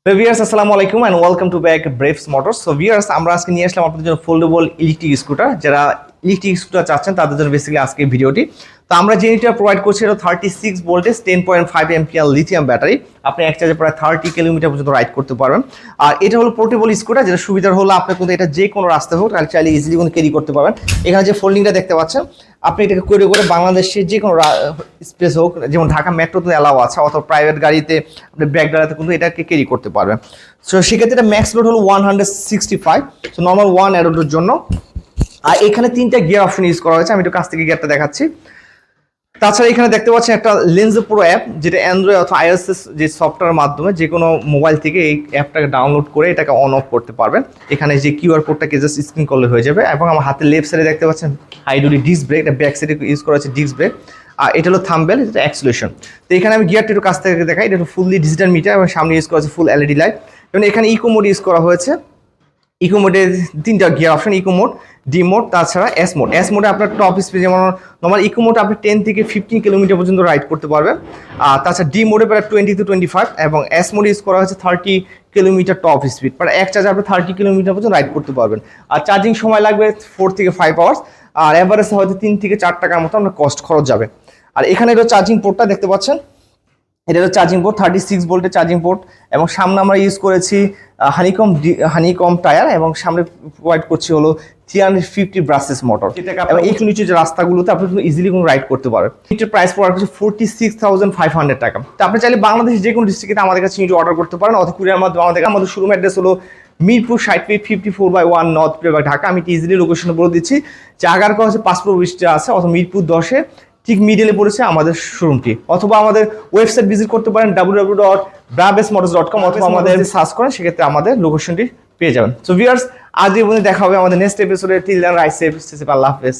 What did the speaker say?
Viewers আসসালামু আলাইকুম and welcome to back Braves Motors. So viewers আমরা আজকে নিয়ে আসলাম আপনাদের জন্য ফোল্ডেবল ইলেকট্রিক স্কুটার। যারা ইলেকট্রিক স্কুটার চাচ্ছেন তাদের জন্য বেসিক্যালি আজকে ভিডিওটি। তো আমরা যে ইউনিটটা প্রোভাইড করছি এটা 36 ভোল্টেজ 10.5 এম্পিয়ার লিথিয়াম ব্যাটারি। আপনি এক চার্জে প্রায় 30 কিলোমিটার পর্যন্ত রাইড করতে পারবেন। আর এটা হলো পোর্টেবল স্কুটার, যেটা সুবিধা হলো আপনি কিন্তু এটা যে কোনো রাস্তায় হোক তাহলে চাইলে ইজিলি কিন্তু ক্যারি করতে পারবেন। এখানে যে ফোল্ডিংটা দেখতে পাচ্ছেন আপনি এটাকে করে করে বাংলাদেশের যে কোনো স্পেস হোক, যেমন ঢাকা মেট্রোতে অ্যালাও আছে অথবা প্রাইভেট গাড়িতে আপনি ব্যাক গাড়িতে কিন্তু এটাকে ক্যারি করতে পারবেন। সো সেক্ষেত্রে এটা ম্যাক্স লোড হলো 165, সো নর্মাল ওয়ান অ্যাডোডের জন্য। আর এখানে তিনটা গিয়ার অপশন ইউজ করা হয়েছে, আমি একটু কাছ থেকে গিয়ারটা দেখাচ্ছি। তাছাড়া এখানে দেখতে পাচ্ছেন একটা লেন্স প্রো অ্যাপ, যেটা অ্যান্ড্রয়েড অথবা আইওএস যে সফটওয়্যারের মাধ্যমে যে কোনো মোবাইল থেকে এই অ্যাপটাকে ডাউনলোড করে এটাকে অন অফ করতে পারবেন। এখানে যে কিউআর কোডটাকে জাস্ট স্ক্যান করলে হয়ে যাবে। এবং আমার হাতের লেফট সাইডে দেখতে পাচ্ছেন হাইড্রোলিক ডিস্ক ব্রেক, এটা ব্যাক সাইডে ইউজ করা হচ্ছে ডিস্ক ব্রেক। আর এটা হলো থাম্বেল, এটা অ্যাক্সিলারেশন। তো এখানে আমি গিয়ারটা একটু কাছ থেকে দেখাই, এটা ফুললি ডিজিটাল মিটার এবং সামনে ইউজ করা হচ্ছে ফুল এলইডি লাইট। এবং এখানে ইকো মোড ইউজ করা হয়েছে। ইকো মোডে তিনটা gear option, eco mode, D mode, তাছাড়া এস মোড। এস মোডে আপনার টপ স্পিড যেমন নর্মাল ইকো মোডে আপনি 10 থেকে 15 কিলোমিটার পর্যন্ত রাইড করতে পারবেন। আর তাছাড়া ডি মোডে প্রায় 20 to 25 এবং এস মোডে ইউজ করা হয়েছে 30 কিলোমিটার টপ স্পিড। প্রায় এক চার্জে আপনি 30 কিলোমিটার পর্যন্ত রাইড করতে পারবেন। আর চার্জিং সময় লাগবে 4 থেকে 5 আওয়ার্স। আর এভারেজ হয়তো 3 থেকে 4 টাকার মতো আপনার কস্ট খরচ যাবে। আর এখানে এটা চার্জিং পোর্টটা দেখতে পাচ্ছেন, এটা হলো চার্জিং পোর্ট, 36 ভোল্টের চার্জিং পোর্ট। এবং সামনে আমরা ইউজ করেছি হানিকম টায়ার এবং সামনে প্রোভাইড করছি হলো 350 ব্রাসেস মোটর। এবং একটু নিচে যে রাস্তাগুলোতে আপনি ইজিলি কোনো রাইড করতে পারবেন। এটার প্রাইস প্রোভাইড করছে 46,500 টাকা। তো আপনি চাইলে বাংলাদেশের যে কোনো ডিস্ট্রিক্টে আমাদের কাছে নিচে অর্ডার করতে পারেন অথবা কুরিয়ার মাধ্যমে। আমাদের শোরুম অ্যাড্রেস হলো মিরপুর 60/54/1 নর্থ প্লেবাগ ঢাকা। আমি ইজিলি লোকেশন বলে দিচ্ছি। জায়গার কথা হচ্ছে পাসপোর্ট অফিসটা আছে অথবা মিরপুর 10-এ ঠিক মিডলে পড়েছে আমাদের শোরুমটি। অথবা আমাদের ওয়েবসাইট ভিজিট করতে পারেন www.bravesmotors.com অথবা আমাদের সার্চ করেন, সেক্ষেত্রে আমাদের লোকেশনটি পেয়ে যাবেন। সো ভিউয়ার্স, আজ এই পর্যন্ত দেখা হবে আমাদের নেক্সট এপিসোডে। টিল দেন রাইট সেফ, আল্লাহ হাফেজ।